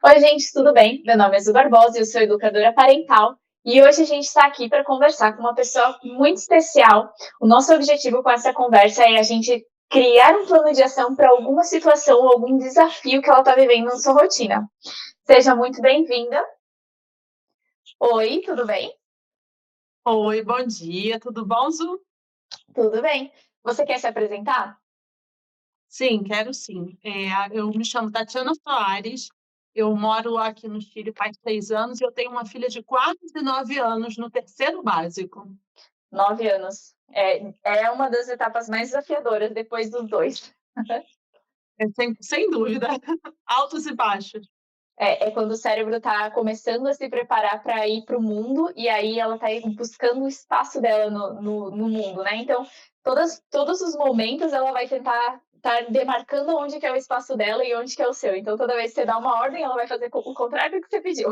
Oi, gente, tudo bem? Meu nome é Zu Barbosa, eu sou educadora parental e hoje a gente está aqui para conversar com uma pessoa muito especial. O nosso objetivo com essa conversa é a gente criar um plano de ação para alguma situação ou algum desafio que ela está vivendo na sua rotina. Seja muito bem-vinda. Oi, tudo bem? Oi, bom dia, tudo bom, Zu? Tudo bem. Você quer se apresentar? Sim, quero sim. Eu me chamo Tatiana Soares, eu moro aqui no Chile faz 6 anos e eu tenho uma filha de quase 9 anos no terceiro básico. 9 anos. É uma das etapas mais desafiadoras depois dos dois. Sem dúvida, altos e baixos. É quando o cérebro está começando a se preparar para ir para o mundo, e aí ela está buscando o espaço dela no mundo, né? Então, todos os momentos ela vai tentar estar demarcando onde que é o espaço dela e onde que é o seu. Então, toda vez que você dá uma ordem, ela vai fazer o contrário do que você pediu.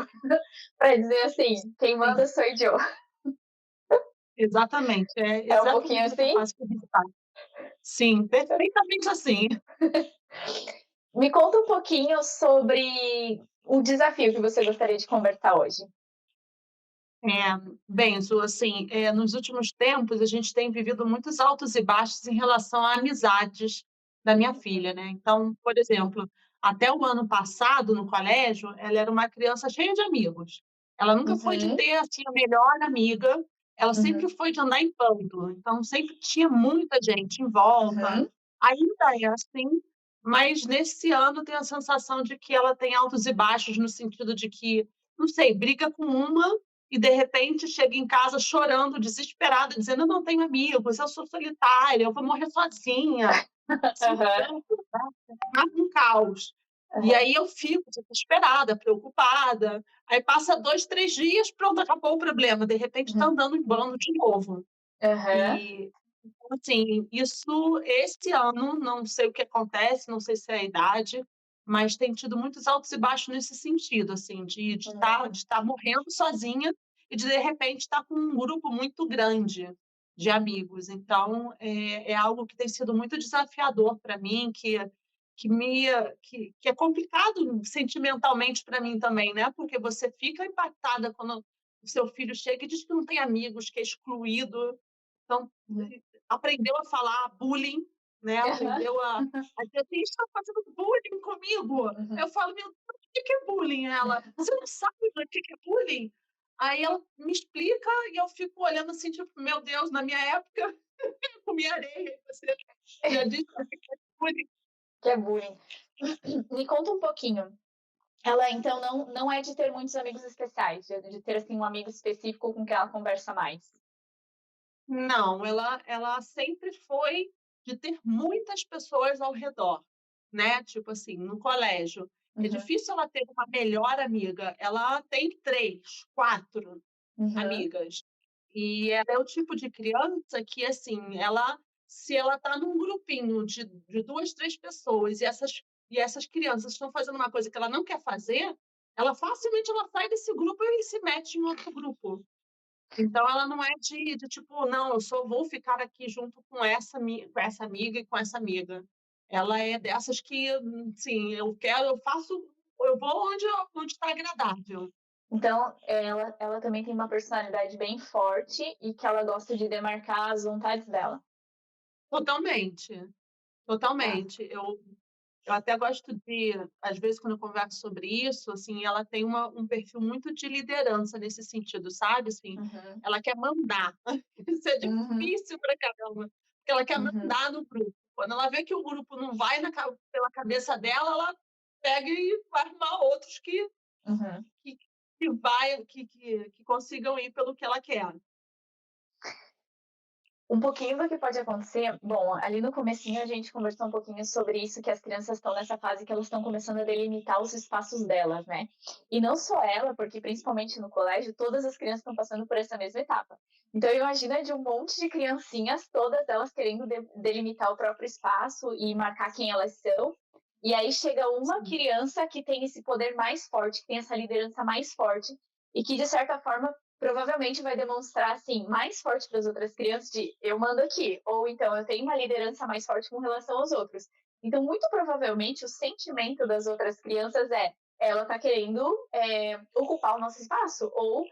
Para dizer assim, quem manda Sim, sou eu. exatamente, é É um pouquinho exatamente essa assim? fase que a gente está. Sim, perfeitamente assim. Me conta um pouquinho sobre o desafio que você gostaria de conversar hoje. Bem, Zu, assim, nos últimos tempos a gente tem vivido muitos altos e baixos em relação a amizades da minha filha, né. Então, por exemplo, até o ano passado no colégio, ela era uma criança cheia de amigos. Ela nunca foi de Uhum, ter, assim, a melhor amiga, ela sempre uhum, foi de andar em bando, então sempre tinha muita gente em volta. uhum, Ainda é assim, mas nesse ano tenho a sensação de que ela tem altos e baixos no sentido de que, não sei, briga com uma e de repente chega em casa chorando, desesperada, dizendo: "Eu não tenho amigos, eu sou solitária, eu vou morrer sozinha". Assim, aham, um caos. E aham, aí eu fico desesperada, preocupada, aí passa 2, 3 dias, pronto, acabou o problema, de repente está uhum. andando em bando de novo. Aham. E, então, assim, isso esse ano, não sei o que acontece, não sei se é a idade, mas tem tido muitos altos e baixos nesse sentido, assim, de Hum. estar morrendo sozinha e de repente estar com um grupo muito grande de amigos. Então, é algo que tem sido muito desafiador para mim, que me que é complicado sentimentalmente para mim também, né, porque você fica impactada quando o seu filho chega e diz que não tem amigos, que é excluído. Então, Uhum. aprendeu a falar bullying, né, Aham. aprendeu a dizer assim: "Está fazendo bullying comigo". Uhum. Eu falo: "Meu Deus, o que que é bullying?" Ela: "Você não sabe o que que é bullying?" Aí ela me explica e eu fico olhando assim, tipo: "Meu Deus, na minha época eu comia areia e você já disse o que que é bullying". Que é bullying. Me conta um pouquinho. Ela então não é de ter muitos amigos especiais, de ter, assim, um amigo específico com quem ela conversa mais? Não, ela sempre foi de ter muitas pessoas ao redor, né, tipo assim, no colégio, é Uhum, difícil ela ter uma melhor amiga, ela tem 3, 4 uhum, amigas. E ela é o tipo de criança que, assim, ela se ela tá num grupinho de 2, 3 pessoas e essas crianças estão fazendo uma coisa que ela não quer fazer, ela facilmente ela sai desse grupo e se mete em outro grupo. Então ela não é de tipo: "Não, eu só vou ficar aqui junto com essa amiga e com essa amiga". Ela é dessas que, sim, eu faço eu vou onde está agradável. Então ela também tem uma personalidade bem forte e que ela gosta de demarcar as vontades dela. Totalmente, Tá. totalmente. Eu até gosto de às vezes, quando eu converso sobre isso, assim, ela tem um perfil muito de liderança nesse sentido, sabe, assim, Uhum, ela quer mandar. Isso é uhum, difícil pra caramba, porque ela quer uhum, mandar no grupo. Quando ela vê que o grupo não vai pela cabeça dela, ela pega e vai arrumar outros uhum. que que vai que consigam ir pelo que ela quer. Um pouquinho do que pode acontecer, bom, ali no comecinho a gente conversou um pouquinho sobre isso, que as crianças estão nessa fase que elas estão começando a delimitar os espaços delas, né. E não só ela, porque principalmente no colégio, todas as crianças estão passando por essa mesma etapa. Então imagina de um monte de criancinhas, todas elas querendo delimitar o próprio espaço e marcar quem elas são, e aí chega uma Sim. criança que tem esse poder mais forte, que tem essa liderança mais forte, e que de certa forma provavelmente vai demonstrar, assim, mais forte para as outras crianças de eu mando aqui, ou então eu tenho uma liderança mais forte com relação aos outros. Então, muito provavelmente, o sentimento das outras crianças ela tá querendo ocupar o nosso espaço ou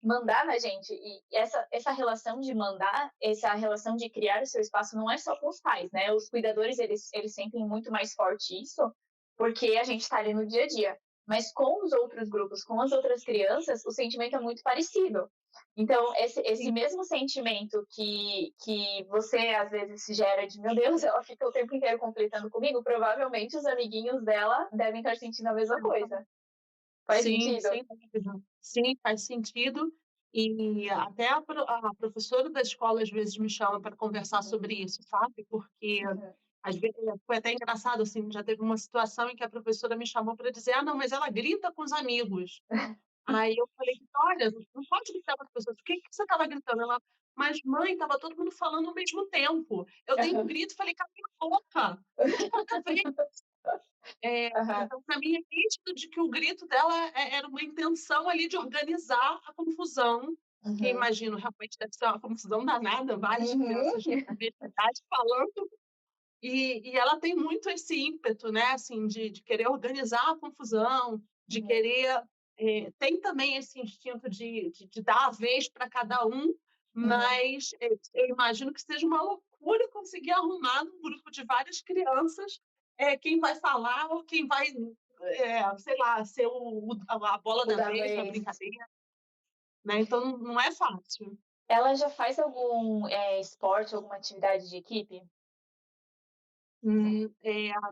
mandar na gente. E essa relação de mandar, essa relação de criar o seu espaço não é só com os pais, né? Os cuidadores, eles sentem muito mais forte isso, porque a gente está ali no dia a dia. Mas com os outros grupos, com as outras crianças, o sentimento é muito parecido. Então, esse Sim, mesmo sentimento que você às vezes se gera de meu Deus, ela fica o tempo inteiro conflitando comigo, provavelmente os amiguinhos dela devem estar sentindo a mesma coisa. Faz sim, sentido? sem dúvida. Sim, faz sentido. E até a professora da escola às vezes me chama para conversar Uhum, sobre isso, sabe? Porque uhum, às vezes foi até engraçado, assim, já teve uma situação em que a professora me chamou para dizer: "Ah, não, mas ela grita com os amigos". Aí eu falei: "Olha, não pode gritar com as pessoas. Por que você estava gritando?" Ela: "Mas mãe, estava todo mundo falando ao mesmo tempo". Eu dei um aham, grito e falei: "Cala a boca, um de cada vez". aham, Então, para mim, é nítido de que o grito dela era uma intenção ali de organizar a confusão, que uhum, imagino realmente deve ser uma confusão danada, várias crianças uhum, da mesma idade falando, e ela tem muito esse ímpeto, né, assim, de querer organizar a confusão, de uhum, querer tem também esse instinto de dar a vez para cada um, uhum, mas, eu imagino que seja uma loucura conseguir arrumar num grupo de várias crianças, quem vai falar ou quem vai, sei lá, ser a bola o da da vez na vez. brincadeira, né, então não é fácil. Ela já faz algum esporte, alguma atividade de equipe?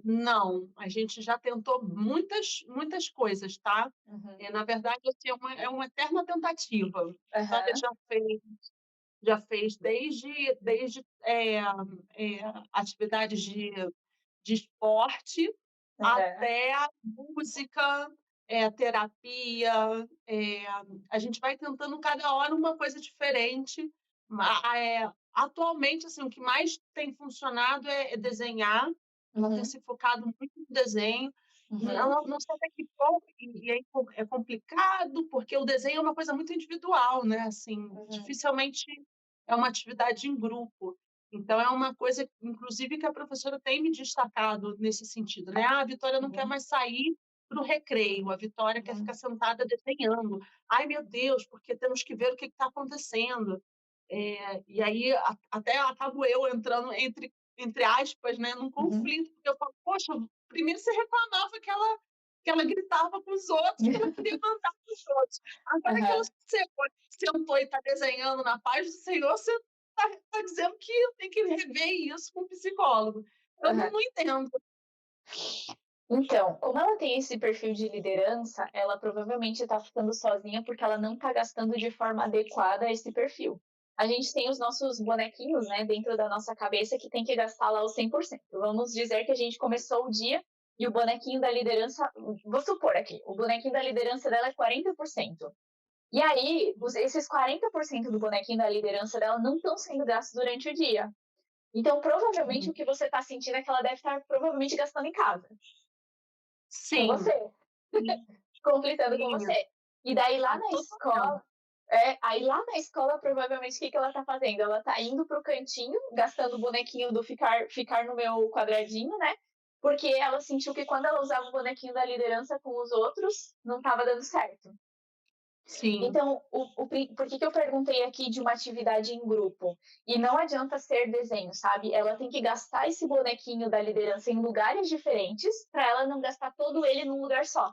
Não, a gente já tentou muitas coisas, tá. Uhum, Na verdade, assim, é uma eterna tentativa. Então ele aham, já fez desde atividades de esporte aham, até a música, terapia, a gente vai tentando cada hora uma coisa diferente. Atualmente, assim, o que mais tem funcionado é desenhar, ela tem uhum, se focado muito no desenho. uhum, Não sei até que ponto e aí é complicado, porque o desenho é uma coisa muito individual, né, assim, uhum, dificilmente é uma atividade em grupo. Então é uma coisa, inclusive, que a professora tem me destacado nesse sentido, né: "Ah, a Vitória não quer uhum, mais sair para o recreio, a Vitória quer ficar uhum, sentada desenhando. Ai, meu Deus, porque temos que ver o que está acontecendo". E aí até acabo eu entrando entre aspas, né, num uhum, conflito, porque eu falo: "Poxa, primeiro você reclamava que ela gritava com os outros, que ela queria mandar nos outros. Agora que ela aham, sentou e está desenhando na paz do Senhor, você está dizendo que eu tenho que rever isso com o psicólogo". Eu aham. não entendo. Então, como ela tem esse perfil de liderança, ela provavelmente está ficando sozinha porque ela não está gastando de forma adequada esse perfil. A gente tem os nossos bonequinhos, né, dentro da nossa cabeça que tem que gastar lá os 100%. Vamos dizer que a gente começou o dia e o bonequinho da liderança, vou supor aqui, o bonequinho da liderança dela é 40%. E aí, esses 40% do bonequinho da liderança dela não estão sendo gastos durante o dia. Então, provavelmente, Uhum. o que você está sentindo é que ela deve estar provavelmente gastando em casa, com Sim, você. sim, Conflitando com sim. você. E daí lá na Totalmente. escola, aí lá na escola, provavelmente, o que ela tá fazendo? Ela tá indo pro cantinho, gastando o bonequinho do ficar no meu quadradinho, né? Porque ela sentiu que quando ela usava o bonequinho da liderança com os outros, não estava dando certo. Sim. Então, por que eu perguntei aqui de uma atividade em grupo? E não adianta ser desenho, sabe? Ela tem que gastar esse bonequinho da liderança em lugares diferentes para ela não gastar todo ele num lugar só.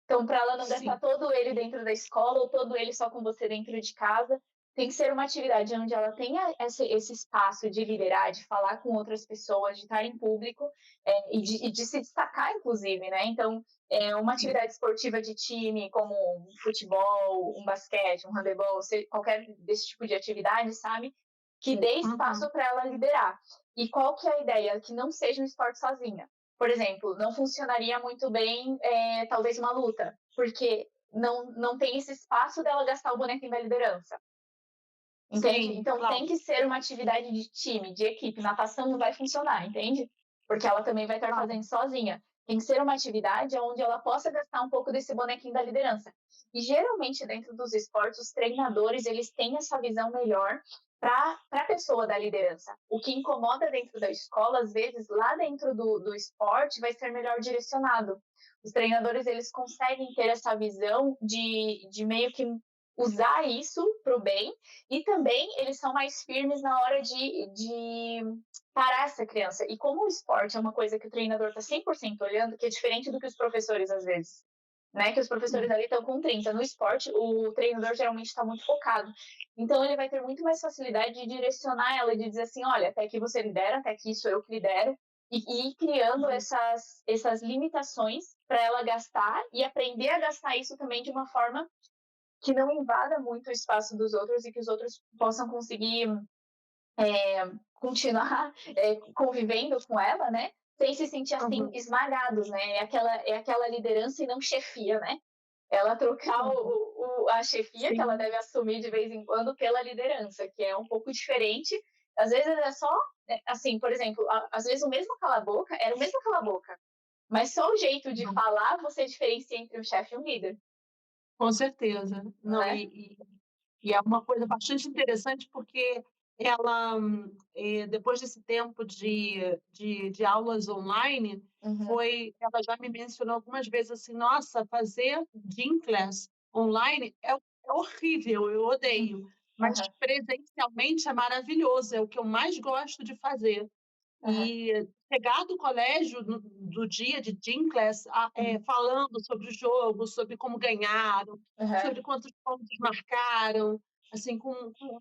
Então, para ela não gastar Sim. todo ele dentro da escola ou todo ele só com você dentro de casa, tem que ser uma atividade onde ela tenha esse espaço de liderar, de falar com outras pessoas, de estar em público e de se destacar, inclusive, né? Então, uma Sim. atividade esportiva de time, como um futebol, um basquete, um handebol, qualquer desse tipo de atividade, sabe? Que dê Uhum. espaço para ela liderar. E qual que é a ideia? Que não seja um esporte sozinha. Por exemplo, não funcionaria muito bem, talvez, uma luta, porque não tem esse espaço dela gastar o bonequinho da liderança, entende? Sim, Então tem claro, que ser uma atividade de time, de equipe. Natação não vai funcionar, entende? Porque ela também vai estar claro. fazendo sozinha. Tem que ser uma atividade onde ela possa gastar um pouco desse bonequinho da liderança. E geralmente dentro dos esportes, os treinadores eles têm essa visão melhor para a pessoa da liderança. O que incomoda dentro da escola, às vezes, lá dentro do esporte, vai ser melhor direcionado. os treinadores eles conseguem ter essa visão de meio que usar isso para o bem, e também eles são mais firmes na hora de parar essa criança. E como o esporte é uma coisa que o treinador está 100% olhando, que é diferente do que os professores às vezes, né? Que os professores ali estão com 30. No esporte, o treinador geralmente está muito focado. Então, ele vai ter muito mais facilidade de direcionar ela, de dizer assim, olha, até aqui você lidera, até aqui sou eu que lidero, e ir criando essas limitações para ela gastar e aprender a gastar isso também de uma forma que não invada muito o espaço dos outros e que os outros possam conseguir continuar convivendo com ela, né? Sem se sentir assim esmagados, né? É aquela liderança e não chefia, né? Ela trocar a chefia, que ela deve assumir de vez em quando, pela liderança, que é um pouco diferente. Às vezes é só, assim, por exemplo, às vezes o mesmo cala-boca era o mesmo cala-boca, mas só o jeito de falar você diferencia entre um chefe e um líder. Com certeza. Não, Né? e é uma coisa bastante interessante, porque ela, depois desse tempo de aulas online, Uhum. ela já me mencionou algumas vezes assim, nossa, fazer Gym Class online é horrível, eu odeio, mas Uhum. presencialmente é maravilhoso, é o que eu mais gosto de fazer. Uhum. E chegar do colégio, do dia de Gym Class, falando sobre o jogo, sobre como ganharam, Uhum. sobre quantos pontos marcaram, assim,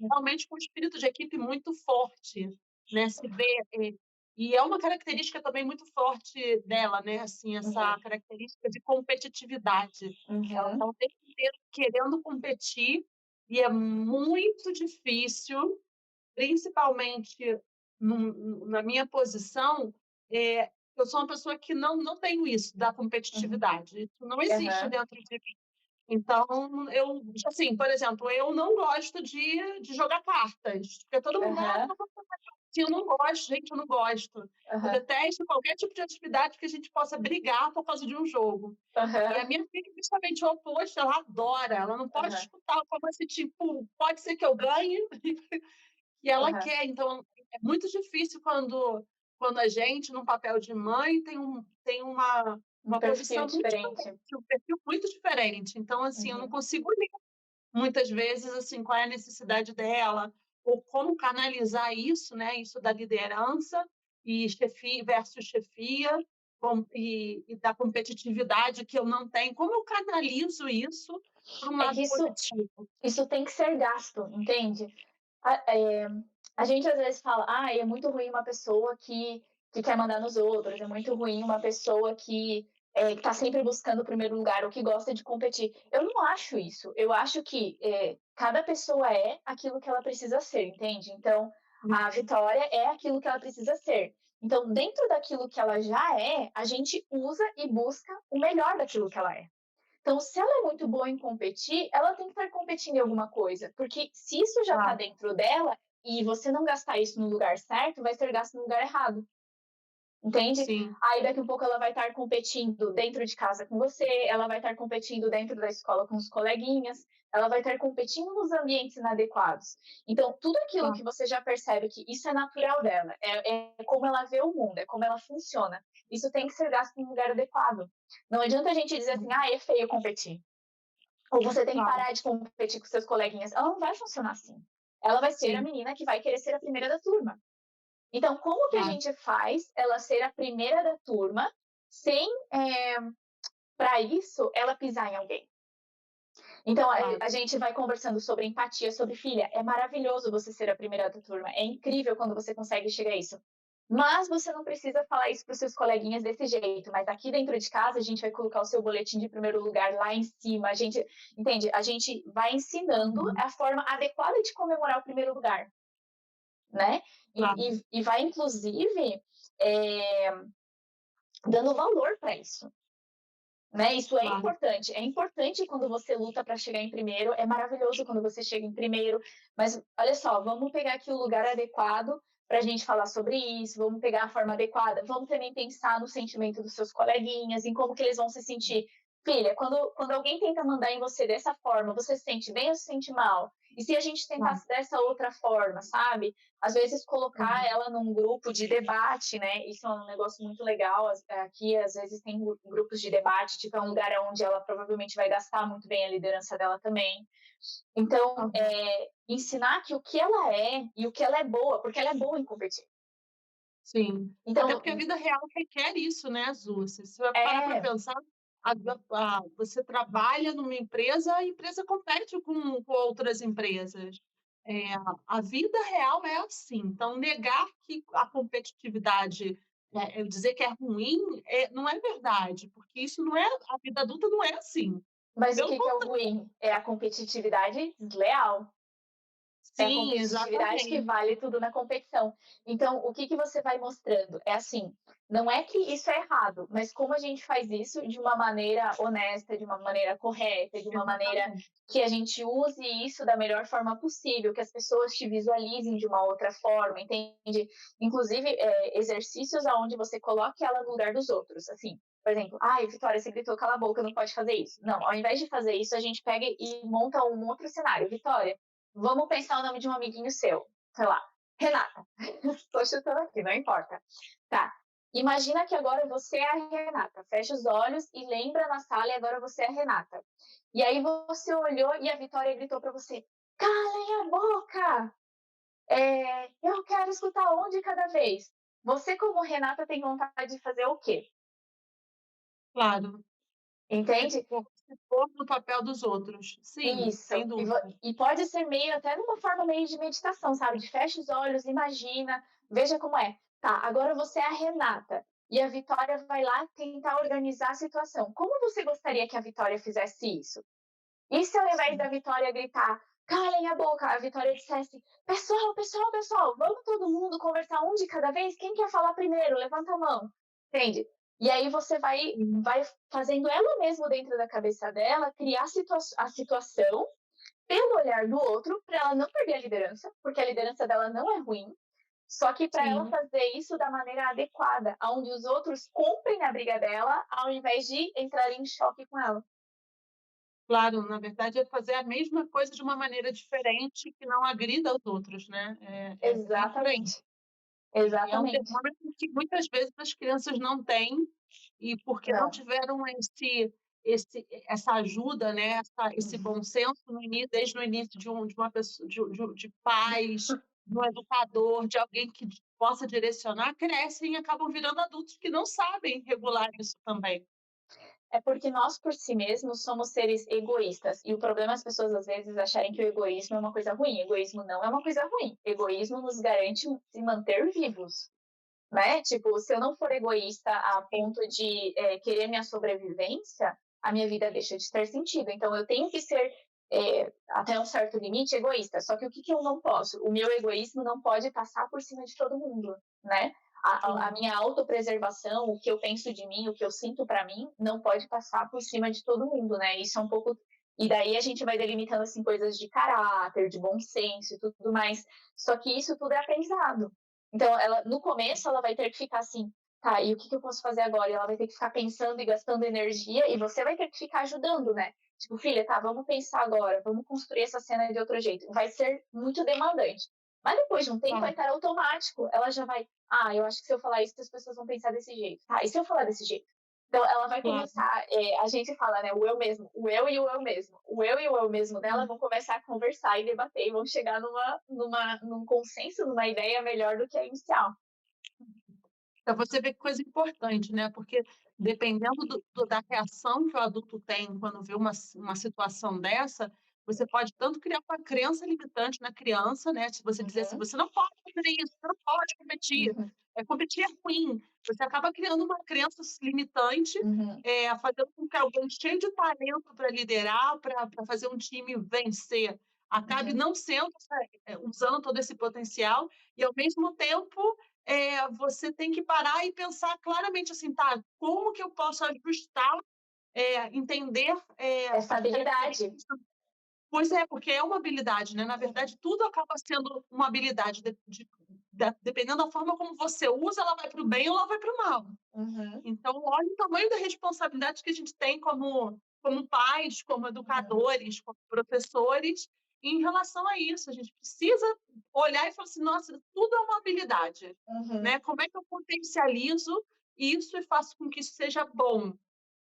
realmente com um espírito de equipe muito forte, né? Se vê, e é uma característica também muito forte dela, né? Assim, essa Uhum. característica de competitividade. Ela Uhum. está o tempo inteiro querendo competir e é muito difícil, principalmente na minha posição, eu sou uma pessoa que não tenho isso da Uhum. competitividade. Isso não existe Uhum. dentro de mim. Então, eu, assim, por exemplo, eu não gosto de jogar cartas, porque todo mundo, Uhum. vamos jogar cartas. Eu não gosto, gente, eu não gosto. Eu Uhum. detesto qualquer tipo de atividade que a gente possa brigar por causa de um jogo. E a Uhum. minha filha é justamente o oposto, ela adora, ela não pode Uhum. escutar como assim, tipo, pode ser que eu ganhe, e ela Uhum. quer. Então, é muito difícil quando a gente, no papel de mãe, tem Um uma perfil posição muito diferente. diferente, um perfil muito diferente. Então, assim, eu não Uhum. consigo ler muitas vezes assim qual é a necessidade dela ou como canalizar isso, né? Isso da liderança e chefia versus chefia e da competitividade que eu não tenho. Como eu canalizo isso para um É lado que positivo? isso tem que ser gasto, entende? A gente às vezes fala, é muito ruim uma pessoa que quer mandar nos outros, é muito ruim uma pessoa que está sempre buscando o primeiro lugar ou que gosta de competir. Eu não acho isso. Eu acho que cada pessoa é aquilo que ela precisa ser, entende? Então, a Vitória é aquilo que ela precisa ser. Então, dentro daquilo que ela já é, a gente usa e busca o melhor daquilo que ela é. Então, se ela é muito boa em competir, ela tem que estar competindo em alguma coisa, porque se isso já está Claro, dentro dela e você não gastar isso no lugar certo, vai ser gasto no lugar errado. Entende? sim, Aí daqui a pouco ela vai estar competindo dentro de casa com você, ela vai estar competindo dentro da escola com os coleguinhas, ela vai estar competindo nos ambientes inadequados. Então, tudo aquilo claro, que você já percebe que isso é natural dela, é como ela vê o mundo, é como ela funciona, isso tem que ser gasto em um lugar adequado. Não adianta a gente dizer assim, é feio competir. Ou você tem que claro, parar de competir com seus coleguinhas. Ela não vai funcionar assim. Ela vai ser a sim, menina que vai querer ser a primeira da turma. Então, como que a claro, gente faz ela ser a primeira da turma sem, para isso, ela pisar em alguém? Então, claro, a gente vai conversando sobre empatia, sobre filha. É maravilhoso você ser a primeira da turma. É incrível quando você consegue chegar a isso. Mas você não precisa falar isso para os seus coleguinhas desse jeito. Mas aqui dentro de casa, a gente vai colocar o seu boletim de primeiro lugar lá em cima. A gente, entende? A gente vai ensinando a forma adequada de comemorar o primeiro lugar, né? claro, E vai, inclusive, é, dando valor para isso. Né? Isso é claro, importante. É importante quando você luta para chegar em primeiro. É maravilhoso quando você chega em primeiro. Mas olha só, vamos pegar aqui o lugar adequado para a gente falar sobre isso. Vamos pegar a forma adequada. Vamos também pensar no sentimento dos seus coleguinhas, em como que eles vão se sentir. Filha, quando alguém tenta mandar em você dessa forma, você se sente bem ou se sente mal? E se a gente Claro. tentasse dessa outra forma, sabe? Às vezes colocar Uhum. ela num grupo de debate, né? Isso é um negócio muito legal. Aqui, às vezes, tem grupos de debate, tipo, é um lugar onde ela provavelmente vai gastar muito bem a liderança dela também. Então, Aham. ensinar que o que ela é e o que ela é boa, porque ela é boa em competir. Sim. Até Então, porque a vida real requer isso, né, Azul? Se você vai parar para é, pensar, você trabalha numa empresa, a empresa compete com outras empresas. A vida real é assim. Então, negar que a competitividade, dizer que é ruim, não é verdade, porque isso não é, a vida adulta não é assim. mas o Pelo que que é o contrário. ruim? É a competitividade desleal. É a Sim, competitividade que exatamente. vale tudo na competição. Então, o que que você vai mostrando? É assim, não é que isso é errado, mas como a gente faz isso de uma maneira honesta, de uma maneira correta, de uma maneira Exatamente. que a gente use isso da melhor forma possível, que as pessoas te visualizem de uma outra forma, entende? Inclusive, exercícios aonde você coloque ela no lugar dos outros, assim. Por exemplo, ai, Vitória, você gritou, cala a boca, não pode fazer isso. Não, ao invés de fazer isso, a gente pega e monta um outro cenário. Vitória, vamos pensar o nome de um amiguinho seu. Sei lá, Renata. Estou chutando aqui, não importa. Tá. Imagina que agora você é a Renata. Fecha os olhos e lembra na sala e agora você é a Renata. E aí você olhou e a Vitória gritou para você: calem a boca! Eu quero escutar um de cada vez. Você, como Renata, tem vontade de fazer o quê? Claro. Entende? Se pôr no papel dos outros. Sim, Isso. sem dúvida. E pode ser meio, até numa forma meio de meditação, sabe? De fecha os olhos, imagina, veja como é. Tá, agora você é a Renata. E a Vitória vai lá tentar organizar a situação. Como você gostaria que a Vitória fizesse isso? E se ao invés da Sim. Vitória gritar, calem a boca, a Vitória dissesse, pessoal, pessoal, pessoal, vamos todo mundo conversar um de cada vez? Quem quer falar primeiro? Levanta a mão. Entende? E aí você Sim. vai fazendo ela mesma dentro da cabeça dela, criar a situação pelo olhar do outro, para ela não perder a liderança, porque a liderança dela não é ruim, só que para ela Sim. fazer isso da maneira adequada, onde os outros comprem a briga dela, ao invés de entrarem em choque com ela. Claro, na verdade é fazer a mesma coisa de uma maneira diferente que não agrida os outros, né. É bem por aí. Exatamente, E é um exatamente. termômetro que muitas vezes as crianças não têm, e porque não Não. tiveram essa ajuda, né, esse Uhum. bom senso desde o início de uma pessoa de pais, de um educador, de alguém que possa direcionar, crescem e acabam virando adultos que não sabem regular isso também. É porque nós, por si mesmos, somos seres egoístas. E o problema é as pessoas, às vezes, acharem que o egoísmo é uma coisa ruim. Egoísmo não é uma coisa ruim. Egoísmo nos garante se manter vivos, né? Tipo, se eu não for egoísta a Sim, ponto de querer minha sobrevivência, a minha vida deixa de ter sentido. Então, eu tenho que ser, até um certo limite, egoísta. Só que o que, que eu não posso? O meu egoísmo não pode passar por cima de todo mundo, né? A sim, minha autopreservação, o que eu penso de mim, o que eu sinto para mim, não pode passar por cima de todo mundo, né? Isso é um pouco. E daí a gente vai delimitando assim coisas de caráter, de bom senso e tudo mais. Só que isso tudo é aprendizado. Então, ela, no começo, ela vai ter que ficar assim, tá, e o que, que eu posso fazer agora? E ela vai ter que ficar pensando e gastando energia, e você vai ter que ficar ajudando, né? Tipo, filha, tá, vamos pensar agora, vamos construir essa cena de outro jeito. Vai ser muito demandante. Mas depois de um tempo vai claro, estar automático. Ela já vai, eu acho que se eu falar isso, as pessoas vão pensar desse jeito. Tá, e se eu falar desse jeito? Então, ela vai claro. começar, a gente fala, né, o eu mesmo, o eu e o eu mesmo. O eu e o eu mesmo dela vão começar a conversar e debater e vão chegar num consenso, numa ideia melhor do que a inicial. Para você ver que coisa importante, né, porque dependendo da reação que o adulto tem quando vê uma situação dessa, você pode tanto criar uma crença limitante na criança, né, se você dizer assim: Uhum, "Você não pode fazer isso, você não pode competir, uhum, competir é ruim", você acaba criando uma crença limitante, uhum, fazendo com que alguém cheio de talento para liderar, para fazer um time vencer, acabe uhum. não sendo, usando todo esse potencial e, ao mesmo tempo, você tem que parar e pensar claramente assim, tá, como que eu posso ajustar, entender, Essa as habilidade. características. Pois é, porque é uma habilidade, né, na verdade tudo acaba sendo uma habilidade, dependendo da forma como você usa, ela vai para o bem ou ela vai para o mal. Uhum, Então olha o tamanho da responsabilidade que a gente tem como pais, como uhum, educadores, como professores, em relação a isso. A gente precisa olhar e falar assim: "Nossa, tudo é uma habilidade", Uhum. né. Como é que eu potencializo isso e faço com que isso seja bom?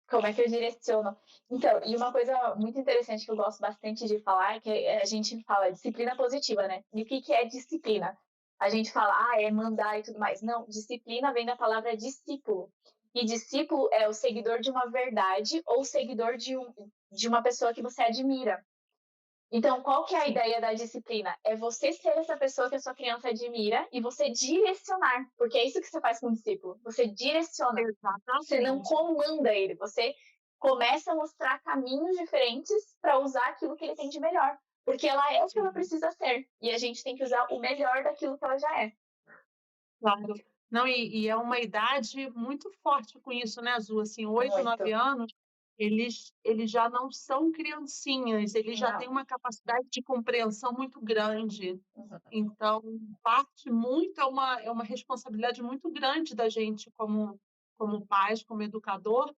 Como é que eu direciono? Então, e uma coisa muito interessante que eu gosto bastante de falar, é que a gente fala disciplina positiva, né. E o que que é disciplina? A gente fala: "Ah, é mandar e tudo mais". Não, disciplina vem da palavra discípulo. E discípulo é o seguidor de uma verdade ou seguidor de uma pessoa que você admira. Então, qual que é a Sim, ideia da disciplina? É você ser essa pessoa que a sua criança admira e você direcionar, porque é isso que você faz com o discípulo, você direciona. Você não exatamente. comanda ele, você começa a mostrar caminhos diferentes para usar aquilo que ele tem de melhor, porque ela é o que ela Sim, precisa ser, e a gente tem que usar o melhor daquilo que ela já é. claro. Não, e é uma idade muito forte com isso, né, Azul, assim, 8, 9 Muito. anos, eles já não são criancinhas, eles já têm Não. uma capacidade de compreensão muito grande. Uhum. Então, parte muito é uma responsabilidade muito grande da gente como pais, como educador,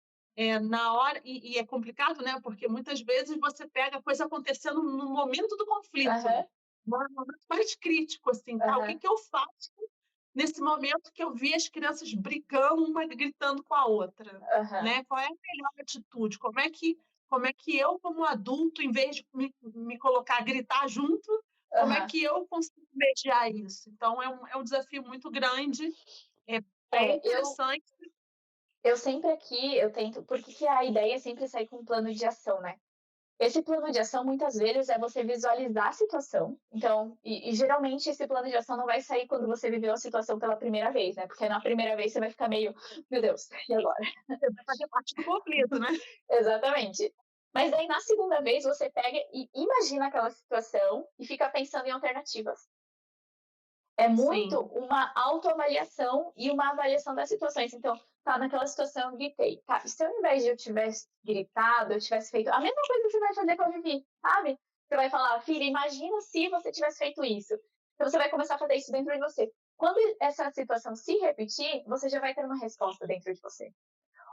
na hora e é complicado, né, porque muitas vezes você pega a coisa acontecendo no momento do conflito, Aham, no momento mais crítico, assim, tá, o que aham, que eu faço nesse momento que eu vi as crianças brigando, uma gritando com a outra, aham, né, qual é a melhor atitude? Como é que eu, como adulto, em vez de me colocar a gritar junto, como é aham. que eu consigo mediar isso? Então é um desafio muito grande, é bem É, interessante. eu sempre aqui, eu tento porque que a ideia é sempre sair com um plano de ação, né. Esse plano de ação, muitas vezes, é você visualizar a situação. Então, geralmente esse plano de ação não vai sair quando você viveu a situação pela primeira vez, né? Porque na primeira vez você vai ficar meio, meu Deus, e agora? Você vai fazer parte do conflito, né. Exatamente. Mas aí na segunda vez você pega e imagina aquela situação e fica pensando em alternativas. É muito Sim, uma autoavaliação e uma avaliação das situações. Então, tá, naquela situação eu gritei, tá, e se ao invés de eu tivesse gritado, eu tivesse feito a mesma coisa que você vai fazer com a Vivi, sabe? Você vai falar, filha, imagina se você tivesse feito isso. Então você vai começar a fazer isso dentro de você. Quando essa situação se repetir, você já vai ter uma resposta dentro de você.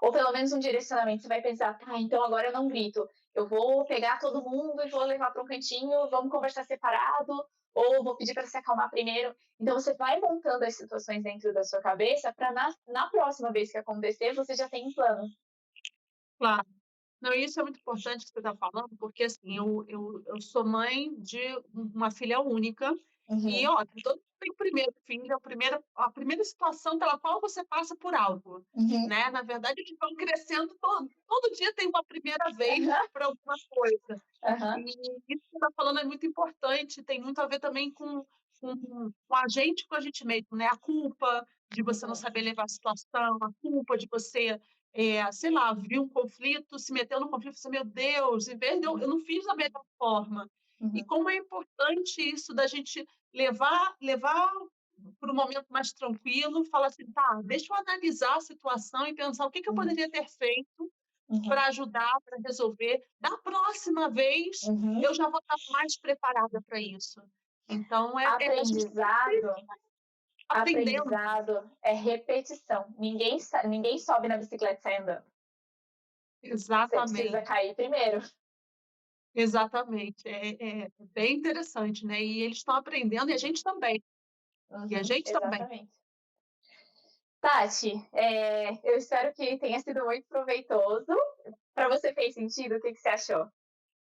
Ou pelo menos um direcionamento. Você vai pensar, tá, então agora eu não grito. Eu vou pegar todo mundo e vou levar para um cantinho, vamos conversar separado, ou vou pedir para se acalmar primeiro. Então você vai montando as situações dentro da sua cabeça para na próxima vez que acontecer, você já tem um plano. claro. Não, isso é muito importante que você está falando, porque, assim, eu sou mãe de uma filha única e, Uhum, ó, todo mundo tem o primeiro filho, a primeira situação pela qual você passa por algo, uhum, né. Na verdade, eles vão crescendo todo dia tem uma primeira vez aham, para alguma coisa. aham, E isso que você está falando é muito importante, tem muito a ver também com a gente mesmo, né, a culpa de você não uhum, saber levar a situação, a culpa de você, sei lá, viu um conflito, se meteu no conflito, você: "Meu Deus, em vez de eu uhum, não fiz da melhor forma". E uhum, como é importante isso da gente levar para um momento mais tranquilo, falar assim: "Tá, deixa eu analisar a situação e pensar o que que eu uhum, poderia ter feito uhum, para ajudar, para resolver. Da próxima vez, uhum. eu já vou estar mais preparada para isso". Então a gente está sempre Aprendizado, aprendendo. aprendizado é repetição. Ninguém sobe na bicicleta e sai andando. Você precisa Exatamente, cair primeiro. exatamente. É bem interessante, né, e eles estão aprendendo e a gente também, e a Uhum, gente também. exatamente. Tati, eu espero que tenha sido muito proveitoso. Para você fez sentido? O que que você achou?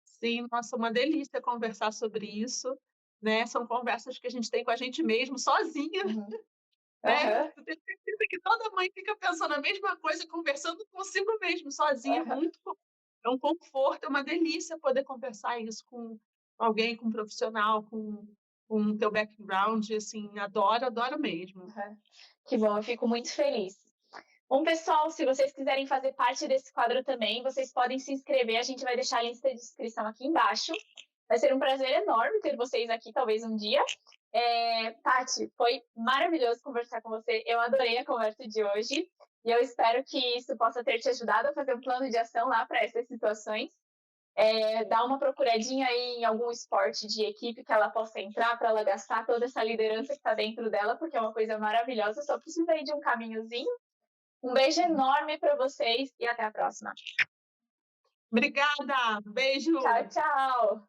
Sim, nossa, uma delícia conversar sobre isso, né, são conversas que a gente tem com a gente mesmo, sozinha, Uhum. né. Aham, Eu tenho certeza que toda mãe fica pensando a mesma coisa, conversando consigo mesmo, sozinha, aham, é um conforto, é uma delícia poder conversar isso com alguém, com um profissional, com o teu background, assim, adoro, adoro mesmo. aham. Que bom, eu fico muito feliz. Bom, pessoal, se vocês quiserem fazer parte desse quadro também, vocês podem se inscrever, a gente vai deixar a lista de inscrição aqui embaixo. Vai ser um prazer enorme ter vocês aqui, talvez um dia. Tati, foi maravilhoso conversar com você. Eu adorei a conversa de hoje. E eu espero que isso possa ter te ajudado a fazer um plano de ação lá para essas situações. Dá uma procuradinha aí em algum esporte de equipe que ela possa entrar para ela gastar toda essa liderança que está dentro dela, porque é uma coisa maravilhosa. Só precisa aí de um caminhozinho. Um beijo enorme para vocês e até a próxima. Obrigada, Tchau, beijo. tchau!